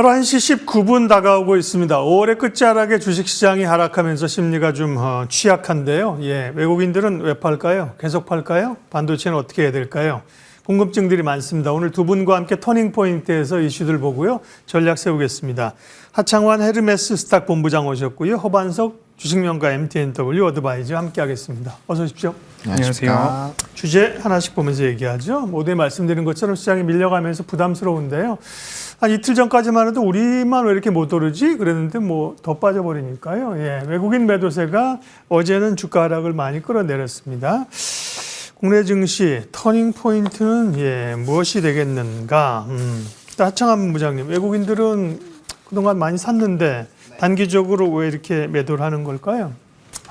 11시 19분 다가오고 있습니다. 5월의 끝자락에 주식시장이 하락하면서 심리가 좀 취약한데요. 외국인들은 왜 팔까요? 계속 팔까요? 반도체는 어떻게 해야 될까요? 궁금증들이 많습니다. 오늘 두 분과 함께 터닝포인트에서 이슈들 보고요. 전략 세우겠습니다. 하창환 헤르메스 스탁 본부장 오셨고요. 허반석 주식명가 MTNW 어드바이저 함께하겠습니다. 어서 오십시오. 안녕하세요. 주제 하나씩 보면서 얘기하죠. 모두에 말씀드린 것처럼 시장이 밀려가면서 부담스러운데요. 한 이틀 전까지만 해도 우리만 왜 이렇게 못 오르지? 그랬는데 뭐 더 빠져버리니까요. 외국인 매도세가 어제는 주가 하락을 많이 끌어내렸습니다. 국내 증시 터닝 포인트는 무엇이 되겠는가? 하창환 본부장님, 외국인들은 그동안 많이 샀는데 단기적으로 왜 이렇게 매도를 하는 걸까요?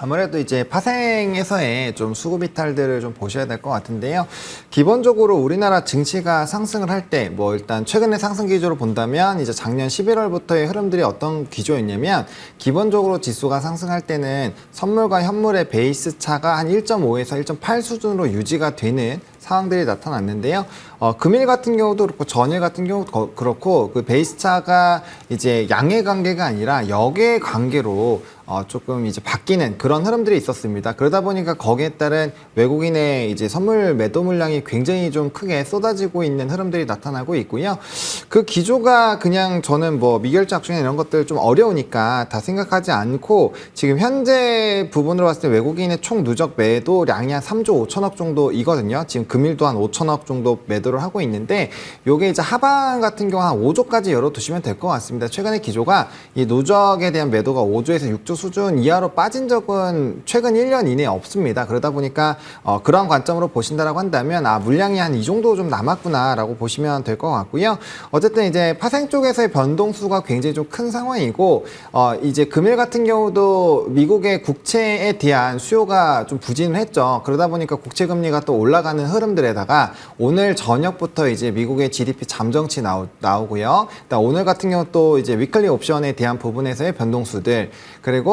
아무래도 이제 파생에서의 좀 수급 이탈들을 좀 보셔야 될 것 같은데요. 기본적으로 우리나라 증시가 상승을 할 때, 뭐 일단 최근의 상승 기조로 본다면 이제 작년 11월부터의 흐름들이 어떤 기조였냐면, 기본적으로 지수가 상승할 때는 선물과 현물의 베이스 차가 한 1.5에서 1.8 수준으로 유지가 되는 상황들이 나타났는데요. 금일 같은 경우도 그렇고 전일 같은 경우도 그렇고 그 베이스 차가 이제 양의 관계가 아니라 역의 관계로 조금 이제 바뀌는 그런 흐름들이 있었습니다. 그러다 보니까 거기에 따른 외국인의 이제 선물 매도 물량이 굉장히 좀 크게 쏟아지고 있는 흐름들이 나타나고 있고요. 그 기조가 그냥 저는 뭐 미결제 악순환 이런 것들 좀 어려우니까 다 생각하지 않고 지금 현재 부분으로 봤을 때 외국인의 총 누적 매도량이 한 3조 5천억 정도이거든요. 지금 금일도 한 5천억 정도 매도를 하고 있는데 요게 이제 하방 같은 경우 한 5조까지 열어두시면 될 것 같습니다. 최근의 기조가 이 누적에 대한 매도가 5조에서 6조 수준 이하로 빠진 적은 최근 1년 이내에 없습니다. 그러다 보니까 그런 관점으로 보신다라고 한다면 물량이 한 이 정도 좀 남았구나라고 보시면 될 것 같고요. 어쨌든 이제 파생 쪽에서의 변동수가 굉장히 좀 큰 상황이고 이제 금일 같은 경우도 미국의 국채에 대한 수요가 좀 부진을 했죠. 그러다 보니까 국채 금리가 또 올라가는 흐름들에다가 오늘 저녁부터 이제 미국의 GDP 잠정치 나오고요. 오늘 같은 경우 또 이제 위클리 옵션에 대한 부분에서의 변동수들 그리고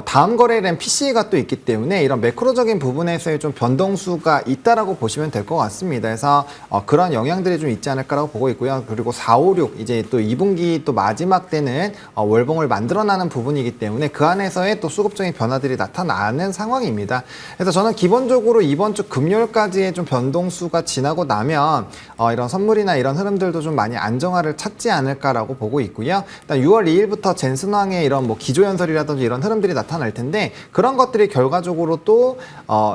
다음 거래일엔 PC가 또 있기 때문에 이런 매크로적인 부분에서의 좀 변동수가 있다라고 보시면 될 것 같습니다. 그래서 그런 영향들이 좀 있지 않을까라고 보고 있고요. 그리고 4, 5, 6 이제 또 2분기 또 마지막 때는 월봉을 만들어나는 부분이기 때문에 그 안에서의 또 수급적인 변화들이 나타나는 상황입니다. 그래서 저는 기본적으로 이번 주 금요일까지의 좀 변동수가 지나고 나면 이런 선물이나 이런 흐름들도 좀 많이 안정화를 찾지 않을까라고 보고 있고요. 일단 6월 2일부터 젠슨왕의 이런 뭐 기조연설이라든지 이런 흐름들이 나타날 텐데 그런 것들이 결과적으로 또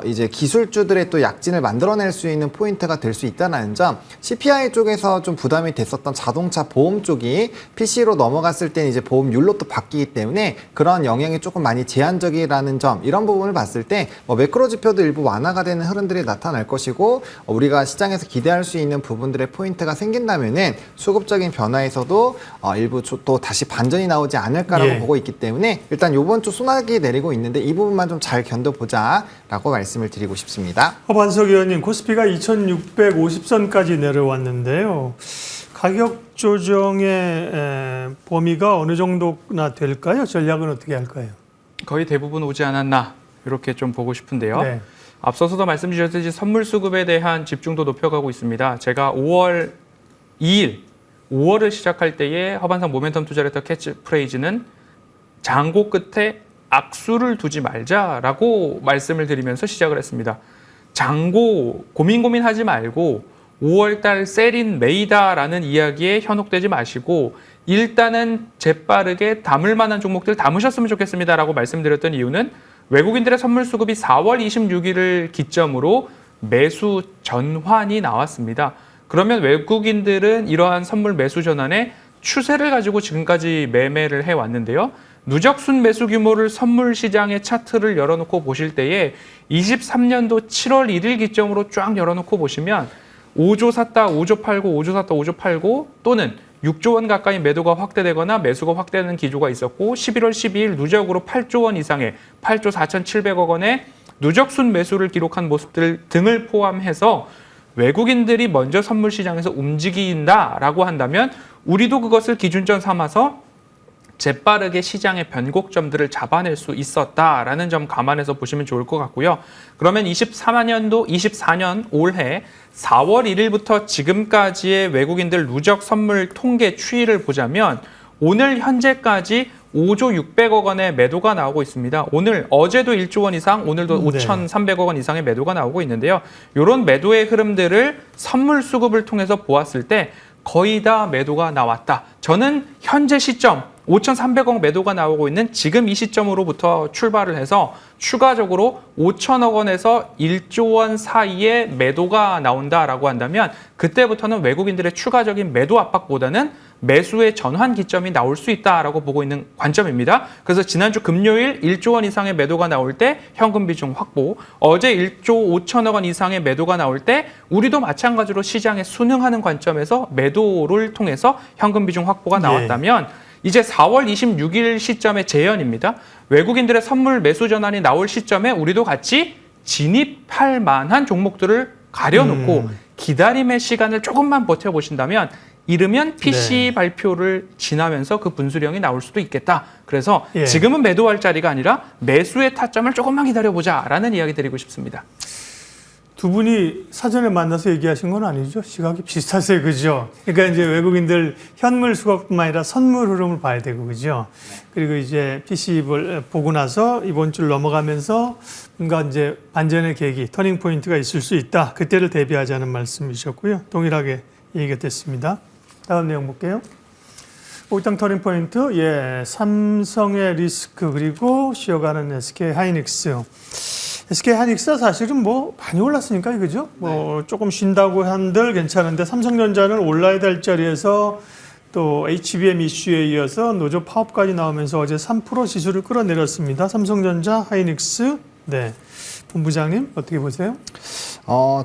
이제 기술주들의 또 약진을 만들어낼 수 있는 포인트가 될 수 있다는 점. CPI 쪽에서 좀 부담이 됐었던 자동차 보험 쪽이 PC로 넘어갔을 때는 이제 보험률로 또 바뀌기 때문에 그런 영향이 조금 많이 제한적이라는 점. 이런 부분을 봤을 때 매크로 지표도 일부 완화가 되는 흐름들이 나타날 것이고 우리가 시장에서 기대할 수 있는 부분들의 포인트가 생긴다면은 수급적인 변화에서도 일부 또 다시 반전이 나오지 않을까라고 보고 있기 때문에 일단 이번 주 소나기 내리고 있는데 이 부분만 좀 잘 견뎌보자라고 말씀을 드리고 싶습니다. 허반석 의원님, 코스피가 2650선까지 내려왔는데요. 가격 조정의 범위가 어느 정도나 될까요? 전략은 어떻게 할까요? 거의 대부분 오지 않았나 이렇게 좀 보고 싶은데요. 네. 앞서서도 말씀 주셨듯이 선물 수급에 대한 집중도 높여가고 있습니다. 제가 5월 2일, 5월을 시작할 때에 허반상 모멘텀 투자를 했던 캐치프레이즈는 장고 끝에 악수를 두지 말자라고 말씀을 드리면서 시작을 했습니다. 장고 고민하지 말고 5월달 셀인 메이다라는 이야기에 현혹되지 마시고 일단은 재빠르게 담을 만한 종목들 담으셨으면 좋겠습니다라고 말씀드렸던 이유는 외국인들의 선물 수급이 4월 26일을 기점으로 매수 전환이 나왔습니다. 그러면 외국인들은 이러한 선물 매수 전환의 추세를 가지고 지금까지 매매를 해왔는데요. 누적순 매수 규모를 선물 시장의 차트를 열어놓고 보실 때에 23년도 7월 1일 기점으로 쫙 열어놓고 보시면 5조 샀다 5조 팔고 5조 샀다 5조 팔고 또는 6조 원 가까이 매도가 확대되거나 매수가 확대되는 기조가 있었고 11월 12일 누적으로 8조 원 이상의 8조 4,700억 원의 누적순 매수를 기록한 모습들 등을 포함해서 외국인들이 먼저 선물 시장에서 움직인다라고 한다면 우리도 그것을 기준점 삼아서 재빠르게 시장의 변곡점들을 잡아낼 수 있었다라는 점 감안해서 보시면 좋을 것 같고요. 그러면 24년 올해 4월 1일부터 지금까지의 외국인들 누적 선물 통계 추이를 보자면 오늘 현재까지 5조 600억 원의 매도가 나오고 있습니다. 어제도 1조 원 이상, 오늘도 5,300억 원 이상의 매도가 나오고 있는데요. 이런 매도의 흐름들을 선물 수급을 통해서 보았을 때 거의 다 매도가 나왔다. 저는 현재 시점 5,300억 매도가 나오고 있는 지금 이 시점으로부터 출발을 해서 추가적으로 5천억 원에서 1조 원 사이에 매도가 나온다라고 한다면 그때부터는 외국인들의 추가적인 매도 압박보다는 매수의 전환 기점이 나올 수 있다라고 보고 있는 관점입니다. 그래서 지난주 금요일 1조 원 이상의 매도가 나올 때 현금 비중 확보, 어제 1조 5천억 원 이상의 매도가 나올 때 우리도 마찬가지로 시장에 순응하는 관점에서 매도를 통해서 현금 비중 확보가 나왔다면 이제 4월 26일 시점의 재현입니다. 외국인들의 선물 매수 전환이 나올 시점에 우리도 같이 진입할 만한 종목들을 가려놓고 기다림의 시간을 조금만 버텨보신다면 이르면 PC 발표를 지나면서 그 분수령이 나올 수도 있겠다. 그래서 지금은 매도할 자리가 아니라 매수의 타점을 조금만 기다려보자라는 이야기 드리고 싶습니다. 두 분이 사전에 만나서 얘기하신 건 아니죠? 시각이 비슷하세요, 그죠? 그러니까 이제 외국인들 현물 수급뿐만 아니라 선물 흐름을 봐야 되고, 그죠? 그리고 이제 PC를 보고 나서 이번 주를 넘어가면서 뭔가 이제 반전의 계기, 터닝 포인트가 있을 수 있다. 그때를 대비하자는 말씀이셨고요. 동일하게 얘기가 됐습니다. 다음 내용 볼게요. 오이땅 터닝 포인트, 삼성의 리스크 그리고 쉬어가는 SK 하이닉스. SK 하이닉스가 사실은 뭐 많이 올랐으니까 그죠? 뭐 조금 쉰다고 한들 괜찮은데 삼성전자는 올라야 될 자리에서 또 HBM 이슈에 이어서 노조 파업까지 나오면서 어제 3% 지수를 끌어내렸습니다. 삼성전자, 하이닉스. 네. 본부장님 어떻게 보세요?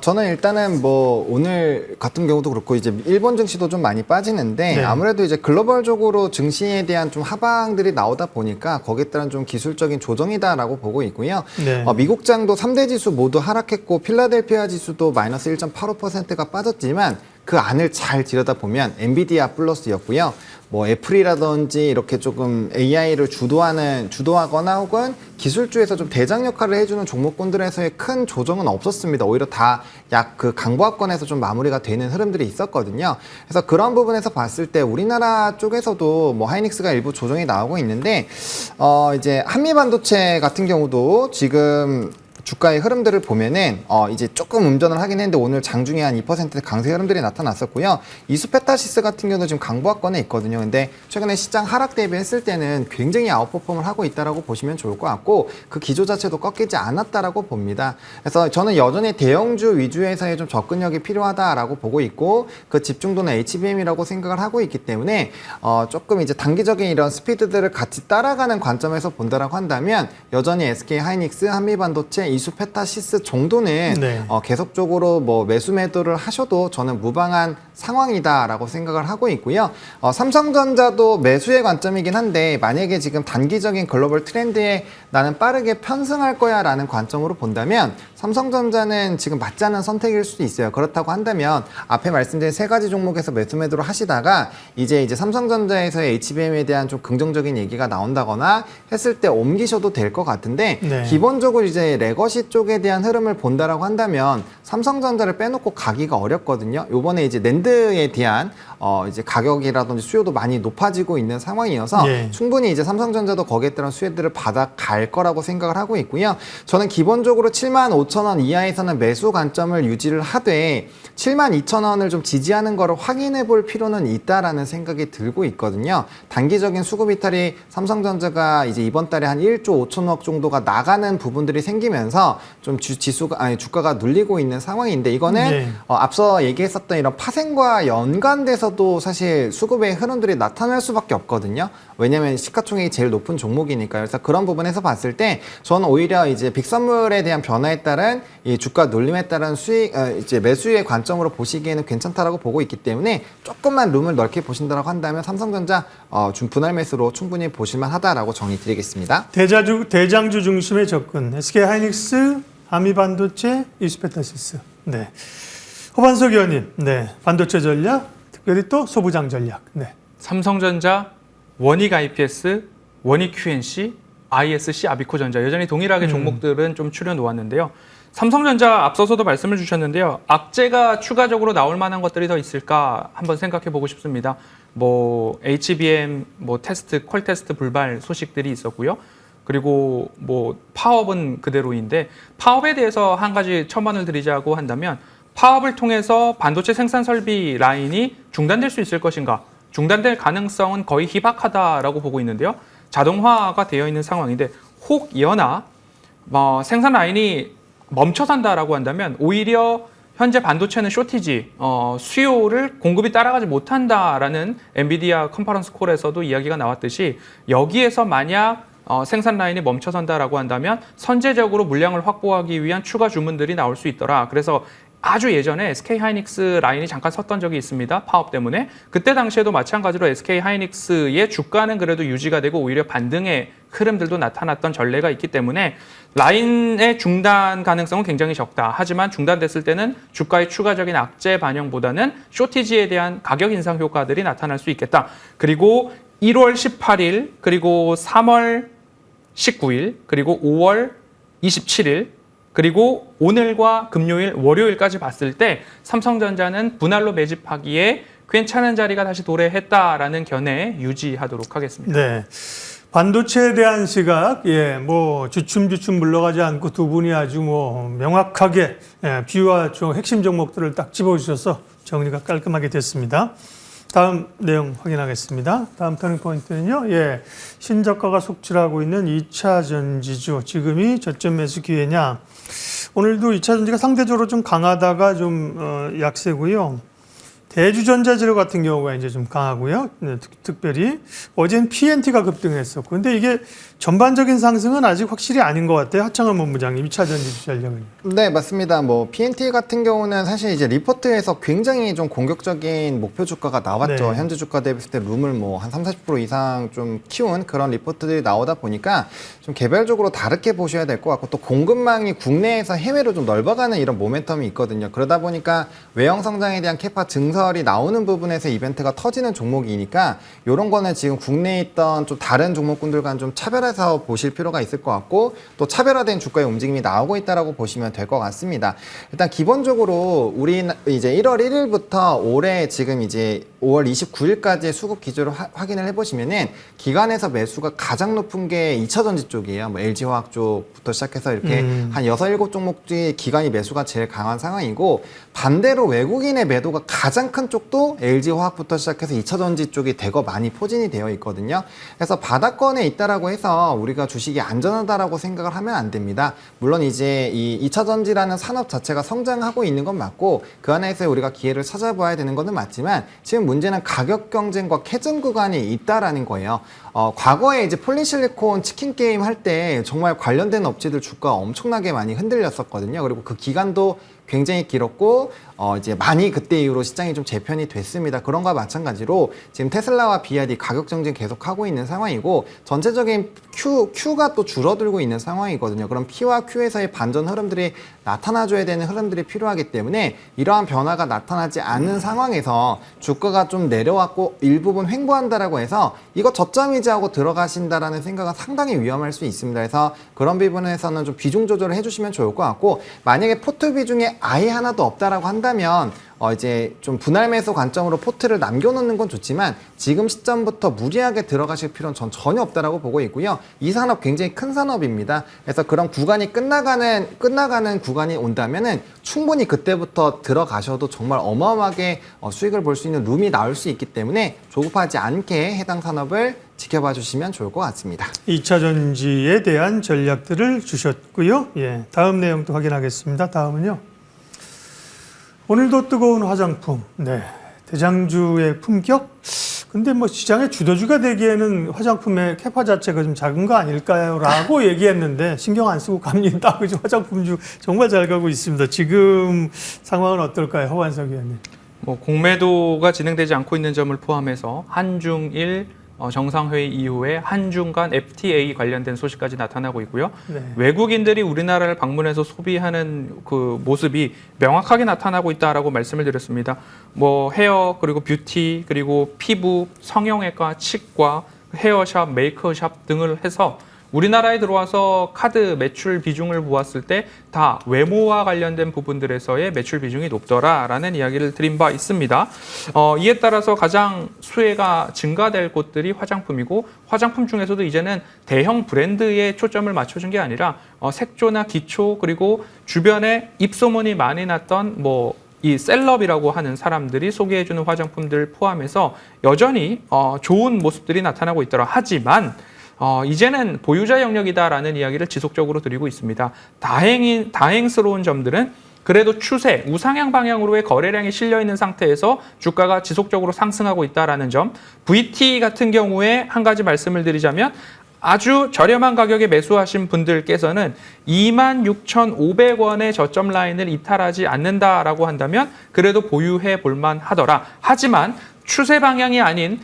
저는 일단은 뭐 오늘 같은 경우도 그렇고 이제 일본 증시도 좀 많이 빠지는데 아무래도 이제 글로벌적으로 증시에 대한 좀 하방들이 나오다 보니까 거기에 따른 좀 기술적인 조정이다라고 보고 있고요. 미국장도 3대 지수 모두 하락했고 필라델피아 지수도 마이너스 1.85%가 빠졌지만 그 안을 잘 들여다보면 엔비디아 플러스였고요. 뭐 애플이라든지 이렇게 조금 AI를 주도하거나 혹은 기술주에서 좀 대장 역할을 해주는 종목군들에서의 큰 조정은 없었습니다. 오히려 다 약 그 강보합권에서 좀 마무리가 되는 흐름들이 있었거든요. 그래서 그런 부분에서 봤을 때 우리나라 쪽에서도 뭐 하이닉스가 일부 조정이 나오고 있는데 이제 한미반도체 같은 경우도 지금 주가의 흐름들을 보면은 이제 조금 음전을 하긴 했는데 오늘 장중에 한 2% 강세 흐름들이 나타났었고요. 이수페타시스 같은 경우도 지금 강보합권에 있거든요. 근데 최근에 시장 하락 대비했을 때는 굉장히 아웃퍼폼을 하고 있다라고 보시면 좋을 것 같고 그 기조 자체도 꺾이지 않았다라고 봅니다. 그래서 저는 여전히 대형주 위주에서의 좀 접근력이 필요하다라고 보고 있고 그 집중도는 HBM이라고 생각을 하고 있기 때문에 조금 이제 단기적인 이런 스피드들을 같이 따라가는 관점에서 본다라고 한다면 여전히 SK 하이닉스, 한미반도체, 이수페타시스 정도는 계속적으로 뭐 매수 매도를 하셔도 저는 무방한 상황이다라고 생각을 하고 있고요. 삼성전자도 매수의 관점이긴 한데 만약에 지금 단기적인 글로벌 트렌드에 나는 빠르게 편승할 거야 라는 관점으로 본다면 삼성전자는 지금 맞지 않은 선택일 수도 있어요. 그렇다고 한다면 앞에 말씀드린 세 가지 종목에서 매수 매도를 하시다가 이제 삼성전자에서의 HBM에 대한 좀 긍정적인 얘기가 나온다거나 했을 때 옮기셔도 될 것 같은데 기본적으로 이제 레거시 쪽에 대한 흐름을 본다라고 한다면 삼성전자를 빼놓고 가기가 어렵거든요. 요번에 이제 낸드에 대한 이제 가격이라든지 수요도 많이 높아지고 있는 상황이어서 충분히 이제 삼성전자도 거기에 따른 수혜들을 받아갈 거라고 생각을 하고 있고요. 저는 기본적으로 75,000원 이하에서는 매수 관점을 유지를 하되 72,000원을 좀 지지하는 거를 확인해 볼 필요는 있다라는 생각이 들고 있거든요. 단기적인 수급 이탈이 삼성전자가 이제 이번 달에 한 1조 5천억 정도가 나가는 부분들이 생기면서 좀 주가가 눌리고 있는 상황인데 이거는 앞서 얘기했었던 이런 파생과 연관돼서도 사실 수급의 흐름들이 나타날 수밖에 없거든요. 왜냐하면 시가총액이 제일 높은 종목이니까요. 그래서 그런 부분에서 봤을 때 저는 오히려 이제 빅선물에 대한 변화에 따른 이 주가 눌림에 따른 이제 매수의 관점으로 보시기에는 괜찮다라고 보고 있기 때문에 조금만 룸을 넓게 보신다라고 한다면 삼성전자 좀 분할 매수로 충분히 보실만하다라고 정의드리겠습니다. 대장주 중심의 접근. SK 하이닉스, 한미반도체, 이수페타시스. 네. 허반석 의원님, 반도체 전략, 특별히 또 소부장 전략. 삼성전자, 원익 IPS, 원익 QNC, ISC, 아비코전자 여전히 동일하게 종목들은 좀 추려 놓았는데요. 삼성전자 앞서서도 말씀을 주셨는데요. 악재가 추가적으로 나올 만한 것들이 더 있을까 한번 생각해 보고 싶습니다. 뭐 HBM 뭐 테스트, 퀄 테스트 불발 소식들이 있었고요. 그리고 뭐 파업은 그대로인데 파업에 대해서 한 가지 첨언을 드리자고 한다면 파업을 통해서 반도체 생산 설비 라인이 중단될 수 있을 것인가? 중단될 가능성은 거의 희박하다라고 보고 있는데요. 자동화가 되어 있는 상황인데 혹여나 생산 라인이 멈춰선다라고 한다면 오히려 현재 반도체는 쇼티지, 수요를 공급이 따라가지 못한다라는 엔비디아 컨퍼런스 콜에서도 이야기가 나왔듯이 여기에서 만약 생산 라인이 멈춰선다라고 한다면 선제적으로 물량을 확보하기 위한 추가 주문들이 나올 수 있더라. 그래서 아주 예전에 SK 하이닉스 라인이 잠깐 섰던 적이 있습니다. 파업 때문에. 그때 당시에도 마찬가지로 SK 하이닉스의 주가는 그래도 유지가 되고 오히려 반등의 흐름들도 나타났던 전례가 있기 때문에 라인의 중단 가능성은 굉장히 적다. 하지만 중단됐을 때는 주가의 추가적인 악재 반영보다는 쇼티지에 대한 가격 인상 효과들이 나타날 수 있겠다. 그리고 1월 18일, 그리고 3월 19일, 그리고 5월 27일, 그리고 오늘과 금요일, 월요일까지 봤을 때 삼성전자는 분할로 매집하기에 괜찮은 자리가 다시 도래했다라는 견해 유지하도록 하겠습니다. 네. 반도체에 대한 시각, 뭐 주춤주춤 물러가지 않고 두 분이 아주 뭐 명확하게 비유와 핵심 종목들을 딱 집어주셔서 정리가 깔끔하게 됐습니다. 다음 내용 확인하겠습니다. 다음 터닝 포인트는요. 신저가가 속출하고 있는 2차 전지주. 지금이 저점 매수 기회냐. 오늘도 2차 전지가 상대적으로 좀 강하다가 좀 약세고요. 대주전자재료 같은 경우가 이제 좀 강하고요. 특별히 어제는 PNT가 급등했었고, 근데 이게 전반적인 상승은 아직 확실히 아닌 것 같아요. 하창헌 본부장님, 2차 전지 전략은. 네, 맞습니다. 뭐 PNT 같은 경우는 사실 이제 리포트에서 굉장히 좀 공격적인 목표 주가가 나왔죠. 네. 현재 주가 대비했을 때 룸을 뭐 한 30-40% 이상 좀 키운 그런 리포트들이 나오다 보니까 좀 개별적으로 다르게 보셔야 될 것 같고, 또 공급망이 국내에서 해외로 좀 넓어가는 이런 모멘텀이 있거든요. 그러다 보니까 외형 성장에 대한 캐파 증설이 나오는 부분에서 이벤트가 터지는 종목이니까 이런 거는 지금 국내에 있던 좀 다른 종목군들과는 좀 차별해서 보실 필요가 있을 것 같고, 또 차별화된 주가의 움직임이 나오고 있다라고 보시면 될 것 같습니다. 일단 기본적으로 우리 이제 1월 1일부터 올해 지금 이제 5월 29일까지의 수급 기조를 확인을 해보시면은 기관에서 매수가 가장 높은 게 2차 전지 쪽이에요. 뭐 LG화학 쪽부터 시작해서 이렇게 한 6, 7종목이 기관이 매수가 제일 강한 상황이고, 반대로 외국인의 매도가 가장 큰 쪽도 LG화학부터 시작해서 2차 전지 쪽이 대거 많이 포진이 되어 있거든요. 그래서 바닥권에 있다라고 해서 우리가 주식이 안전하다라고 생각을 하면 안 됩니다. 물론 이제 이 2차 전지라는 산업 자체가 성장하고 있는 건 맞고 그 안에서 우리가 기회를 찾아봐야 되는 거는 맞지만, 지금 문제는 가격 경쟁과 캐즘 구간이 있다라는 거예요. 과거에 이제 폴리실리콘 치킨 게임 할 때 정말 관련된 업체들 주가 엄청나게 많이 흔들렸었거든요. 그리고 그 기간도 굉장히 길었고 이제 많이 그때 이후로 시장이 좀 재편이 됐습니다. 그런 거와 마찬가지로 지금 테슬라와 BYD 가격 정진 계속하고 있는 상황이고, 전체적인 Q가 또 줄어들고 있는 상황이거든요. 그럼 P와 Q에서의 반전 흐름들이 나타나줘야 되는 흐름들이 필요하기 때문에 이러한 변화가 나타나지 않는 상황에서 주가가 좀 내려왔고 일부분 횡보한다라고 해서 이거 저점이지 하고 들어가신다라는 생각은 상당히 위험할 수 있습니다. 그래서 그런 부분에서는 좀 비중 조절을 해주시면 좋을 것 같고, 만약에 포트 비중에 아예 하나도 없다라고 한다면 이제 좀 분할 매수 관점으로 포트를 남겨놓는 건 좋지만 지금 시점부터 무리하게 들어가실 필요는 전 전혀 없다라고 보고 있고요. 이 산업 굉장히 큰 산업입니다. 그래서 그런 구간이 끝나가는 구간이 온다면은 충분히 그때부터 들어가셔도 정말 어마어마하게 수익을 볼 수 있는 룸이 나올 수 있기 때문에 조급하지 않게 해당 산업을 지켜봐 주시면 좋을 것 같습니다. 2차 전지에 대한 전략들을 주셨고요. 다음 내용도 확인하겠습니다. 다음은요. 오늘도 뜨거운 화장품. 대장주의 품격? 근데 뭐 시장의 주도주가 되기에는 화장품의 캐파 자체가 좀 작은 거 아닐까요? 라고 얘기했는데 신경 안 쓰고 갑니다. 그죠? 화장품주 정말 잘 가고 있습니다. 지금 상황은 어떨까요? 허완석 의원님. 뭐 공매도가 진행되지 않고 있는 점을 포함해서 한중일 정상회의 이후에 한중 간 FTA 관련된 소식까지 나타나고 있고요. 외국인들이 우리나라를 방문해서 소비하는 그 모습이 명확하게 나타나고 있다라고 말씀을 드렸습니다. 뭐 헤어, 그리고 뷰티, 그리고 피부, 성형외과, 치과, 헤어샵, 메이크업샵 등을 해서 우리나라에 들어와서 카드 매출 비중을 보았을 때 다 외모와 관련된 부분들에서의 매출 비중이 높더라라는 이야기를 드린 바 있습니다. 이에 따라서 가장 수혜가 증가될 곳들이 화장품이고 화장품 중에서도 이제는 대형 브랜드에 초점을 맞춰준 게 아니라 색조나 기초 그리고 주변에 입소문이 많이 났던 이 셀럽이라고 하는 사람들이 소개해주는 화장품들 포함해서 여전히 좋은 모습들이 나타나고 있더라. 하지만 이제는 보유자 영역이다라는 이야기를 지속적으로 드리고 있습니다. 다행스러운 점들은 그래도 추세, 우상향 방향으로의 거래량이 실려 있는 상태에서 주가가 지속적으로 상승하고 있다라는 점. VT 같은 경우에 한 가지 말씀을 드리자면 아주 저렴한 가격에 매수하신 분들께서는 26,500원의 저점 라인을 이탈하지 않는다라고 한다면 그래도 보유해 볼만 하더라. 하지만 추세 방향이 아닌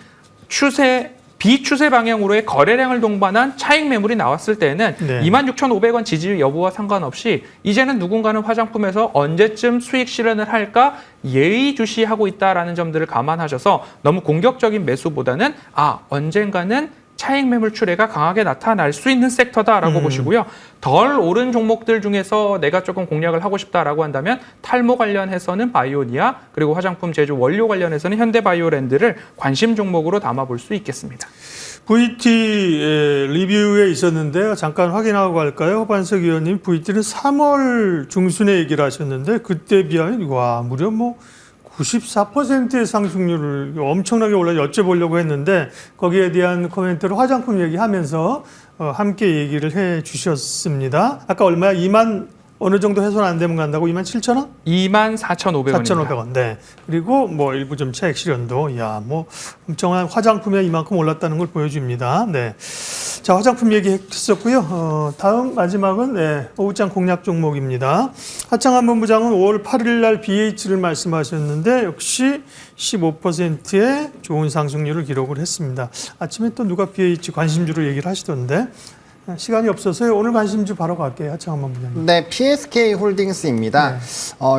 비추세 방향으로의 거래량을 동반한 차익 매물이 나왔을 때는 네. 26,500원 지지 여부와 상관없이 이제는 누군가는 화장품에서 언제쯤 수익 실현을 할까 예의주시하고 있다라는 점들을 감안하셔서 너무 공격적인 매수보다는 언젠가는 차익 매물 출회가 강하게 나타날 수 있는 섹터다라고 보시고요. 덜 오른 종목들 중에서 내가 조금 공략을 하고 싶다라고 한다면 탈모 관련해서는 바이오니아 그리고 화장품 제조 원료 관련해서는 현대바이오랜드를 관심 종목으로 담아볼 수 있겠습니다. VT 리뷰에 있었는데요. 잠깐 확인하고 갈까요? 허반석 의원님, VT는 3월 중순에 얘기를 하셨는데 그때 비하면 무려 94%의 상승률을 엄청나게 여쭤보려고 했는데 거기에 대한 코멘트를 화장품 얘기하면서 함께 얘기를 해 주셨습니다. 아까 얼마야? 2만 어느 정도 훼손 안 되면 간다고? 27,000원? 24,500원입니다. 4,500원. 네. 그리고 일부 좀 차익 실현도 엄청난 화장품이 이만큼 올랐다는 걸 보여줍니다. 네. 자, 화장품 얘기했었고요. 다음 마지막은 오후장 공략 종목입니다. 하창한 본부장은 5월 8일 날 BH를 말씀하셨는데 역시 15%의 좋은 상승률을 기록을 했습니다. 아침에 또 누가 BH 관심주로 얘기를 하시던데 시간이 없어서요. 오늘 관심주 바로 갈게요. 하창한 본부장님. 네, PSK 홀딩스입니다. 네.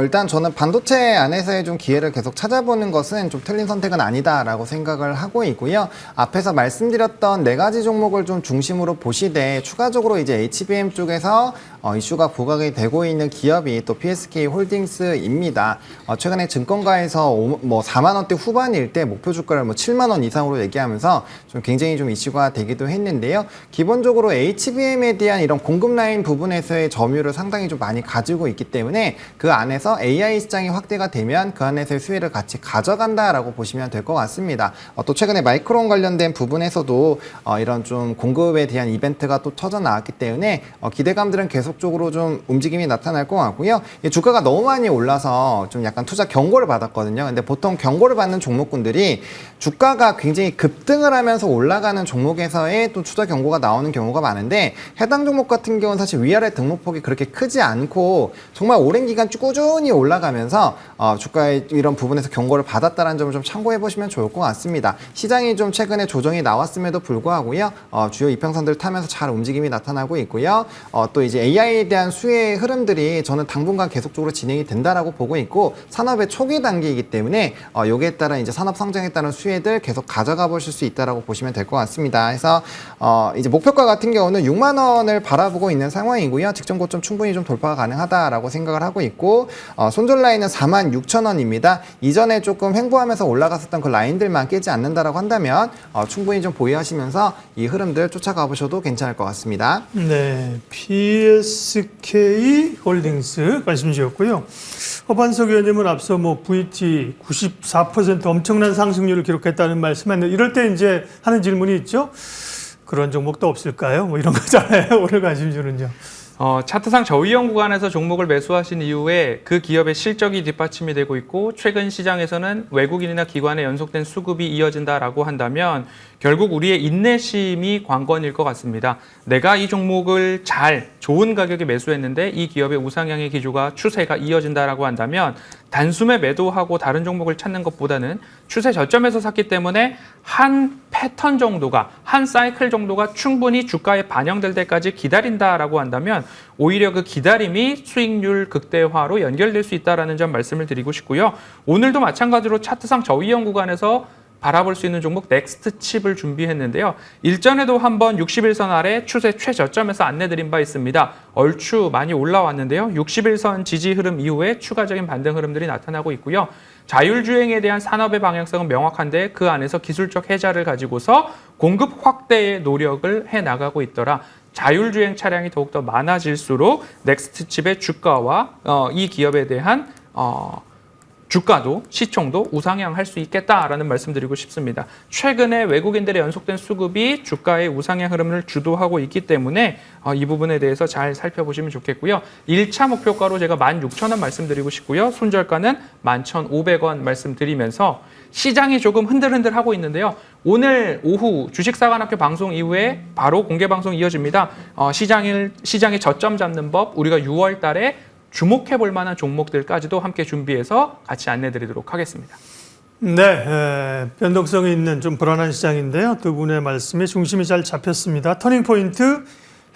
일단 저는 반도체 안에서의 좀 기회를 계속 찾아보는 것은 좀 틀린 선택은 아니다라고 생각을 하고 있고요. 앞에서 말씀드렸던 4가지 종목을 좀 중심으로 보시되 추가적으로 이제 HBM 쪽에서 이슈가 부각이 되고 있는 기업이 또 PSK 홀딩스입니다. 최근에 증권가에서 4만 원대 후반일 때 목표 주가를 7만 원 이상으로 얘기하면서 좀 굉장히 좀 이슈가 되기도 했는데요. 기본적으로 HBM에 대한 이런 공급 라인 부분에서의 점유율을 상당히 좀 많이 가지고 있기 때문에 그 안에서 AI 시장이 확대가 되면 그 안에서의 수혜를 같이 가져간다라고 보시면 될 것 같습니다. 또 최근에 마이크론 관련된 부분에서도 이런 좀 공급에 대한 이벤트가 또 터져 나왔기 때문에 기대감들은 계속적으로 좀 움직임이 나타날 것 같고요. 주가가 너무 많이 올라서 좀 약간 투자 경고를 받았거든요. 근데 보통 경고를 받는 종목군들이 주가가 굉장히 급등을 하면서 올라가는 종목에서의 또 투자 경고가 나오는 경우가 많은데 해당 종목 같은 경우는 사실 위아래 등록폭이 그렇게 크지 않고 정말 오랜 기간 꾸준히 올라가면서 주가의 이런 부분에서 경고를 받았다는 점을 좀 참고해 보시면 좋을 것 같습니다. 시장이 좀 최근에 조정이 나왔음에도 불구하고요. 주요 이평선들을 타면서 잘 움직임이 나타나고 있고요. 또 이제 AI에 대한 수혜의 흐름들이 저는 당분간 계속적으로 진행이 된다라고 보고 있고 산업의 초기 단계이기 때문에 여기에 따라 이제 산업 성장에 따른 수혜들 계속 가져가 보실 수 있다라고 보시면 될 것 같습니다. 그래서 이제 목표가 같은 경우는 6만 원을 바라보고 있는 상황이고요. 직전 고점 충분히 좀 돌파가 가능하다라고 생각을 하고 있고 손절 라인은 46,000원입니다. 이전에 조금 횡보하면서 올라갔었던 그 라인들만 깨지 않는다라고 한다면 충분히 좀 보유하시면서 이 흐름들 쫓아가 보셔도 괜찮을 것 같습니다. 네, PSK 홀딩스 관심주였고요. 허반석 의원님은 앞서 VT 94% 엄청난 상승률을 기록했다는 말씀했는데 이럴 때 이제 하는 질문이 있죠. 그런 종목도 없을까요? 이런 거잖아요. 오늘 관심주는요. 차트상 저위험 구간에서 종목을 매수하신 이후에 그 기업의 실적이 뒷받침이 되고 있고 최근 시장에서는 외국인이나 기관의 연속된 수급이 이어진다라고 한다면 결국 우리의 인내심이 관건일 것 같습니다. 내가 이 종목을 좋은 가격에 매수했는데 이 기업의 우상향의 기조가 추세가 이어진다라고 한다면 단숨에 매도하고 다른 종목을 찾는 것보다는 추세 저점에서 샀기 때문에 한 패턴 정도가, 한 사이클 정도가 충분히 주가에 반영될 때까지 기다린다라고 한다면 오히려 그 기다림이 수익률 극대화로 연결될 수 있다는 점 말씀을 드리고 싶고요. 오늘도 마찬가지로 차트상 저위험 구간에서 바라볼 수 있는 종목 넥스트 칩을 준비했는데요. 일전에도 한번 60일선 아래 추세 최저점에서 안내드린 바 있습니다. 얼추 많이 올라왔는데요. 60일선 지지 흐름 이후에 추가적인 반등 흐름들이 나타나고 있고요. 자율주행에 대한 산업의 방향성은 명확한데 그 안에서 기술적 해자를 가지고서 공급 확대의 노력을 해나가고 있더라. 자율주행 차량이 더욱더 많아질수록 넥스트 칩의 주가와 이 기업에 대한 주가도 시총도 우상향할 수 있겠다라는 말씀드리고 싶습니다. 최근에 외국인들의 연속된 수급이 주가의 우상향 흐름을 주도하고 있기 때문에 이 부분에 대해서 잘 살펴보시면 좋겠고요. 1차 목표가로 제가 16,000원 말씀드리고 싶고요. 손절가는 11,500원 말씀드리면서 시장이 조금 흔들흔들하고 있는데요. 오늘 오후 주식사관학교 방송 이후에 바로 공개 방송 이어집니다. 시장의 저점 잡는 법 우리가 6월 달에 주목해 볼 만한 종목들까지도 함께 준비해서 같이 안내드리도록 하겠습니다. 네, 변동성이 있는 좀 불안한 시장인데요. 두 분의 말씀에 중심이 잘 잡혔습니다. 터닝포인트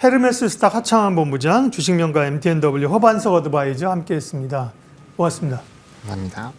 헤르메스 스탁 하창한 본부장, 주식명가 MTNW 허반석 어드바이저 함께했습니다. 고맙습니다. 감사합니다.